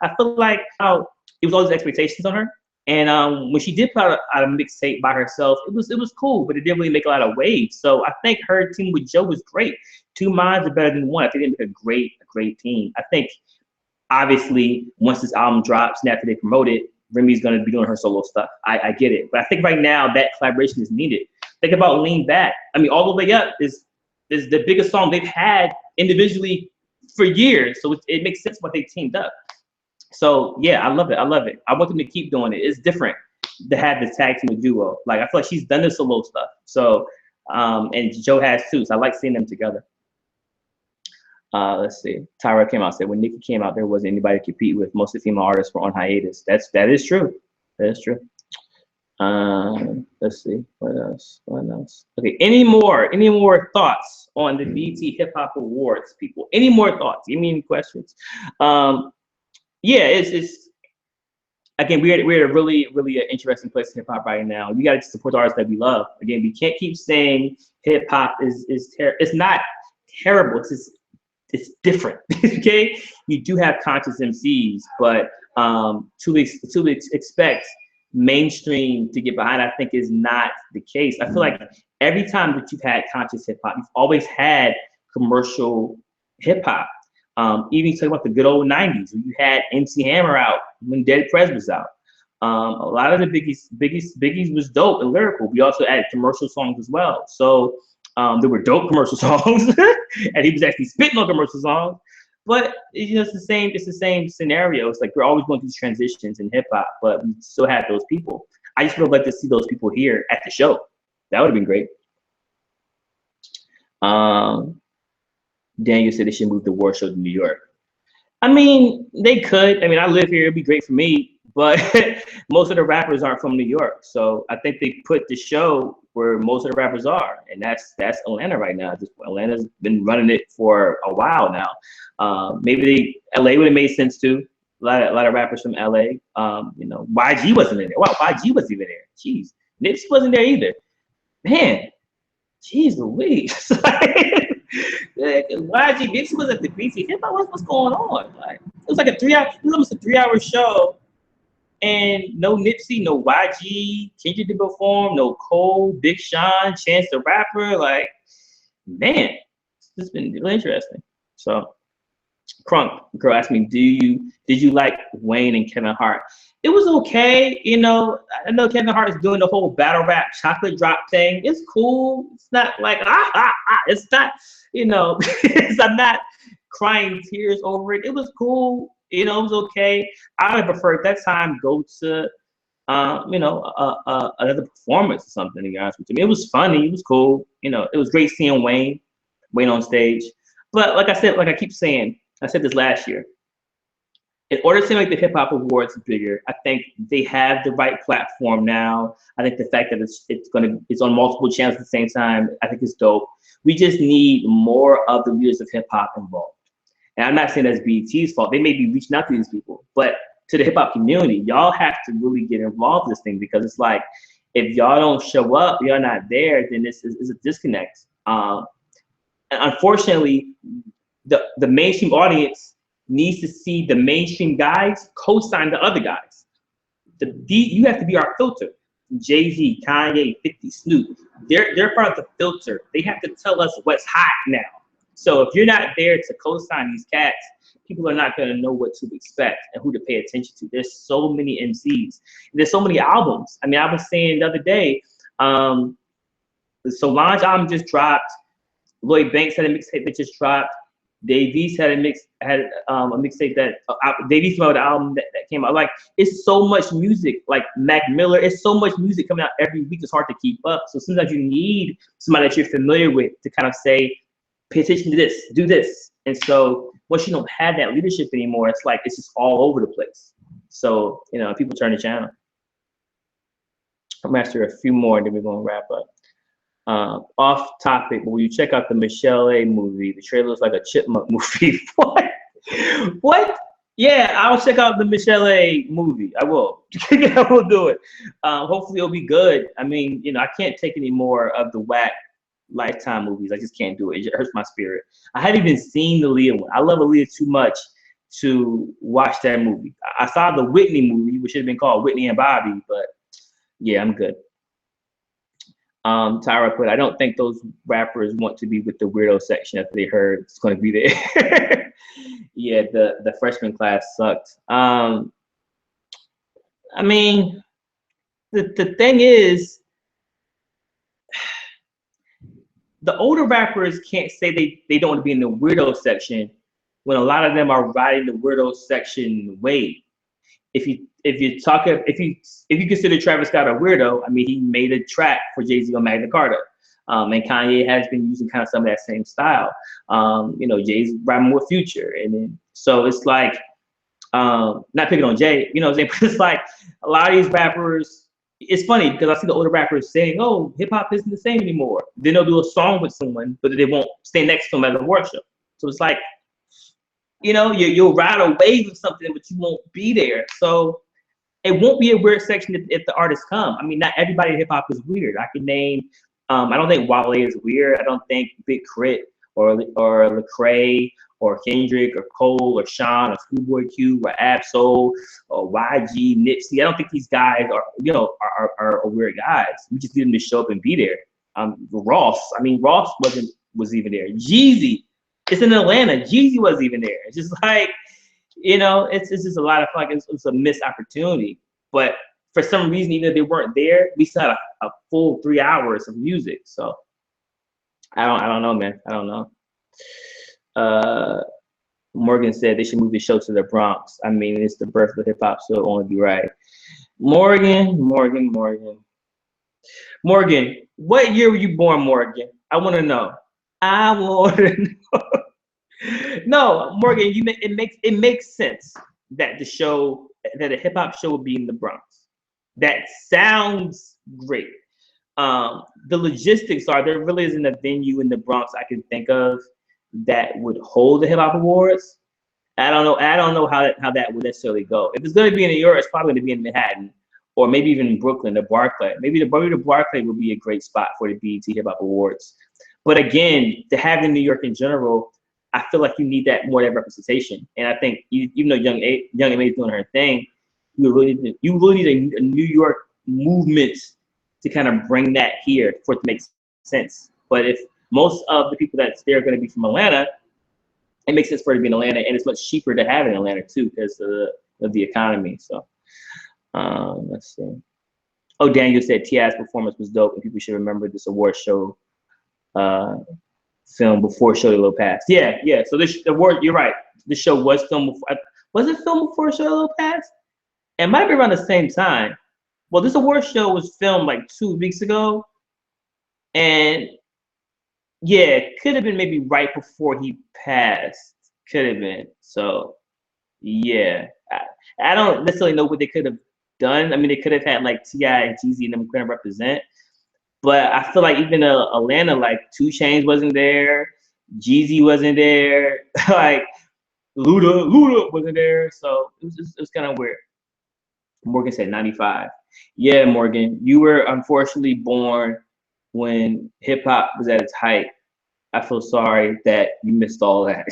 I feel like how it was all these expectations on her, and when she did put out a mixtape by herself, it was cool, but it didn't really make a lot of waves. So I think her team with Joe was great. Two minds are better than one. I think they make a great team. I think obviously once this album drops and after they promote it, Remy's gonna be doing her solo stuff. I get it, but I think right now that collaboration is needed. Think about Lean Back. I mean, All the Way Up is the biggest song they've had individually for years, so it makes sense why they teamed up. So yeah, I love it. I want them to keep doing it. It's different to have this tag team duo. Like I feel like she's done the solo stuff. So and Joe has too. So I like seeing them together. Let's see. Tyra came out and said when Nicki came out, there wasn't anybody to compete with. Most of the female artists were on hiatus. That is true. That is true. Let's see. What else? Okay. Any more thoughts on the BET Hip Hop Awards, people? Any more thoughts? Give me any questions. Yeah, it's again, we're at a really interesting place in hip hop right now. We got to support the artists that we love. Again, we can't keep saying hip hop it's not terrible. It's different. Okay, you do have conscious MCs, but to expect mainstream to get behind, I think is not the case. I feel like every time that you've had conscious hip hop, you've always had commercial hip hop. Even talking about the good old 90s, when you had MC Hammer out, when Dead Prez was out. A lot of the Biggie's was dope and lyrical. We also added commercial songs as well. So there were dope commercial songs, and he was actually spitting on commercial songs. But it's the same scenario. It's like we're always going through transitions in hip hop, but we still have those people. I just would like to see those people here at the show. That would have been great. Daniel said they should move the war show to New York. I mean, they could. I mean, I live here. It'd be great for me. But most of the rappers aren't from New York. So I think they put the show where most of the rappers are. And that's Atlanta right now. Atlanta's been running it for a while now. Maybe LA would have made sense too. A lot of rappers from LA. YG wasn't in there. Wow, YG wasn't even there. Jeez. Nipsey wasn't there either. Man, jeez Louise. YG Nipsey was at the BT. What's going on? Like, it was like almost a 3-hour show. And no Nipsey, no YG, Kendrick to perform, no Cole, Big Sean, Chance the Rapper. Like, man, it's been really interesting. So, Crunk girl asked me, did you like Wayne and Kevin Hart? It was okay. I know Kevin Hart is doing the whole battle rap chocolate drop thing. It's cool. It's not like It's not, I'm not crying tears over it. It was cool. It was okay. I would prefer at that time go to, another performance or something. To be honest with you, it was funny. It was cool. It was great seeing Wayne on stage. But like I said, like I keep saying, I said this last year. In order to make the Hip Hop Awards bigger, I think they have the right platform now. I think the fact that it's on multiple channels at the same time, I think it's dope. We just need more of the leaders of hip hop involved. And I'm not saying that's BET's fault. They may be reaching out to these people, but to the hip hop community, y'all have to really get involved in this thing, because it's like, if y'all don't show up, you're not there, then this is a disconnect. And unfortunately, the mainstream audience needs to see the mainstream guys co-sign the other guys. You have to be our filter. Jay-Z, Kanye, 50, Snoop, they're part of the filter. They have to tell us what's hot now. So if you're not there to co-sign these cats, people are not going to know what to expect and who to pay attention to. There's so many MCs. There's so many albums. I mean, I was saying the other day, the Solange album just dropped. Lloyd Banks had a mixtape that just dropped. Dave East had a mixtape that Dave East wrote an album that came out. Like, it's so much music. Like Mac Miller, it's so much music coming out every week. It's hard to keep up. So sometimes you need somebody that you're familiar with to kind of say, pay attention to this, do this. And so once you don't have that leadership anymore, it's like it's just all over the place. So, you know, people turn the channel. I'm after a few more, and then we're gonna wrap up. Off topic, but when you check out the Michelle A movie, the trailer looks like a chipmunk movie. What? What? Yeah, I'll check out the Michelle A movie. I will. I will do it. Hopefully it'll be good. I mean, you know, I can't take any more of the whack Lifetime movies. I just can't do it. It just hurts my spirit. I haven't even seen the Aaliyah one. I love Aaliyah too much to watch that movie. I saw the Whitney movie, which should have been called Whitney and Bobby, but yeah, I'm good. Tyra put, I don't think those rappers want to be with the weirdo section after they heard it's going to be there. Yeah, the freshman class sucked. I mean, the thing is, the older rappers can't say they don't want to be in the weirdo section when a lot of them are riding the weirdo section wave. If you consider Travis Scott a weirdo, I mean, he made a track for Jay-Z on Magna Carta. And Kanye has been using kind of some of that same style. You know, Jay's rhyming with Future. And then, so it's like, not picking on Jay, you know what I'm saying? But it's like a lot of these rappers, it's funny because I see the older rappers saying, oh, hip hop isn't the same anymore. Then they'll do a song with someone, but they won't stay next to them at the workshop. So it's like, you know, you'll ride a wave of something, but you won't be there. So it won't be a weird section if the artists come. I mean, not everybody in hip hop is weird. I can name, I don't think Wale is weird. I don't think Big K.R.I.T or Lecrae or Kendrick or Cole or Sean or Schoolboy Q or Ab-Soul or YG, Nipsey. I don't think these guys are, you know, are weird guys. We just need them to show up and be there. Ross, I mean, Ross was even there. Jeezy, it's in Atlanta. Jeezy wasn't even there. It's just like, you know, it's just a lot of fun. It's a missed opportunity. But for some reason, even if they weren't there, we still had a full 3 hours of music. So I don't know, man. I don't know. Morgan said they should move the show to the Bronx. I mean, it's the birth of hip hop, so it'll only be right. Morgan, what year were you born, Morgan? I want to know. I want to know. No, Morgan, it makes sense that a hip hop show would be in the Bronx. That sounds great. The logistics are there really isn't a venue in the Bronx I can think of that would hold the hip hop awards. I don't know how that would necessarily go. If it's going to be in New York, it's probably going to be in Manhattan or maybe even in Brooklyn, the Barclay. Maybe the Barclay would be a great spot for the BET Hip Hop Awards. But again, to have in New York in general, I feel like you need that more that representation. And I think even though Young M.A. is doing her thing, you really need a New York movement to kind of bring that here for it to make sense. But if most of the people that's there are going to be from Atlanta, it makes sense for it to be in Atlanta, and it's much cheaper to have it in Atlanta too because of the economy. So let's see. Oh, Daniel said T.I.'s performance was dope, and people should remember this award show film before Show Lil Pass. Yeah. So this award, you're right. The show was filmed before. Was it filmed before Show Lil Pass? It might be around the same time. Well, this award show was filmed like 2 weeks ago, and yeah, it could have been maybe right before he passed. Could have been. So yeah, I don't necessarily know what they could have done. I mean, they could have had like T.I. and Jeezy and them kind of represent. But I feel like even Atlanta, like 2 Chainz wasn't there, Jeezy wasn't there, like Luda wasn't there. So it was kind of weird. Morgan said 95. Yeah, Morgan, you were unfortunately born when hip hop was at its height. I feel sorry that you missed all that.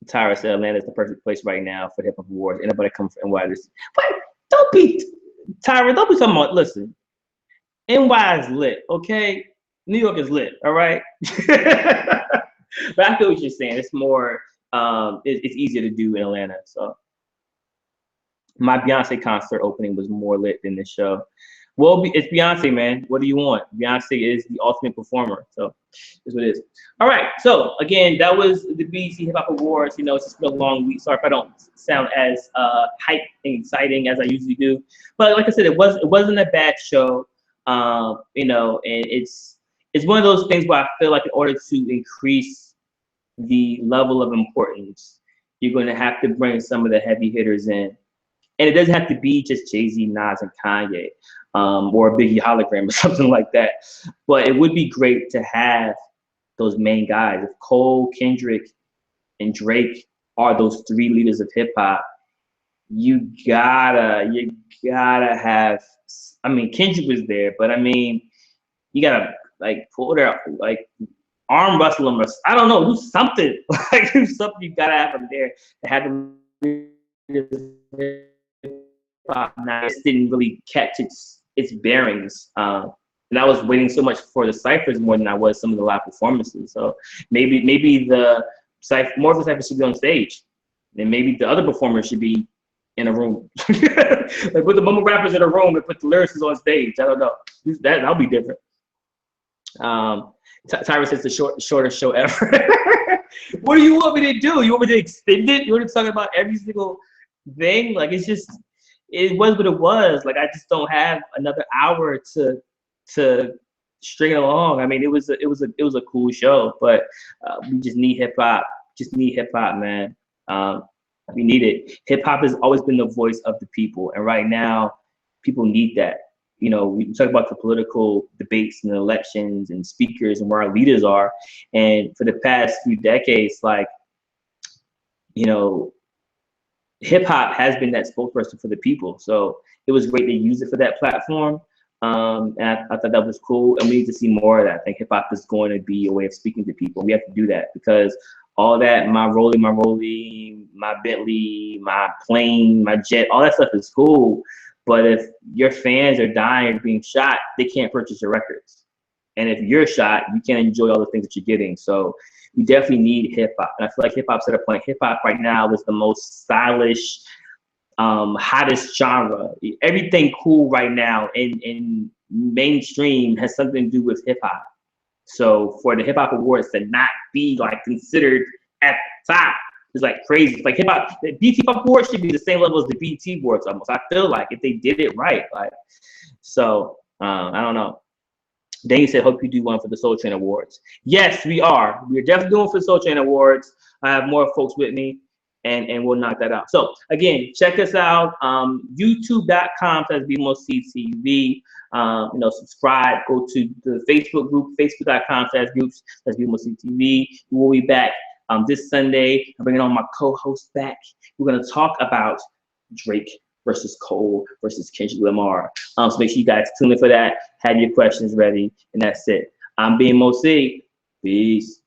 Tyra said Atlanta's the perfect place right now for the hip hop awards. Anybody come from NY? But don't be Tyra, don't be talking about, listen, NY is lit, okay? New York is lit, all right? But I feel what you're saying. It's more, it's easier to do in Atlanta. So my Beyonce concert opening was more lit than this show. Well, it's Beyonce, man. What do you want? Beyonce is the ultimate performer, so that's what it is. All right. So again, that was the BET Hip Hop Awards. You know, it's just been a long week. Sorry if I don't sound as hype and exciting as I usually do. But like I said, it wasn't a bad show. You know, and it's one of those things where I feel like in order to increase the level of importance, you're going to have to bring some of the heavy hitters in. And it doesn't have to be just Jay-Z, Nas, and Kanye, or a Biggie hologram or something like that. But it would be great to have those main guys. If Cole, Kendrick, and Drake are those three leaders of hip hop, you gotta have. I mean, Kendrick was there, but I mean, you gotta like pull their like arm wrestle them, or I don't know, do something. Like do something. You gotta have them there to have them. Now it didn't really catch its bearings. And I was waiting so much for the ciphers more than I was some of the live performances. So maybe the more of the ciphers should be on stage, and maybe the other performers should be in a room. Like put the mumble rappers in a room and put the lyricists on stage. I don't know. That'll be different. Tyra says the shortest show ever. What do you want me to do? You want me to extend it? You want to talk about every single thing? Like it was what it was. Like I just don't have another hour to string it along. I mean, it was a cool show, but we just need hip hop. Just need hip hop, man. We need it. Hip hop has always been the voice of the people, and right now, people need that. You know, we talk about the political debates and elections and speakers and where our leaders are, and for the past few decades, like, you know, hip hop has been that spokesperson for the people. So it was great to use it for that platform. And I thought that was cool. And we need to see more of that. I think hip hop is going to be a way of speaking to people. We have to do that because all that, my rollie, my Bentley, my plane, my jet, all that stuff is cool. But if your fans are dying or being shot, they can't purchase your records. And if you're shot, you can't enjoy all the things that you're getting. So we definitely need hip hop. And I feel like hip hop's at a point. Hip hop right now is the most stylish, hottest genre. Everything cool right now in mainstream has something to do with hip hop. So for the hip hop awards to not be like considered at the top is like crazy. It's like hip hop, the BT Pop Awards should be the same level as the BT Awards almost. I feel like if they did it right, like so. I don't know. Dane said, hope you do one for the Soul Train Awards. Yes, we are. We're definitely doing for the Soul Train Awards. I have more folks with me, and we'll knock that out. So, again, check us out. YouTube.com/BMOCTV. You know, subscribe. Go to the Facebook group, Facebook.com/groups/BMOCTV. We will be back this Sunday. I'm bringing on my co-host back. We're going to talk about Drake versus Cole versus Kendrick Lamar. So make sure you guys tune in for that. Have your questions ready, and that's it. I'm BMOC. Peace.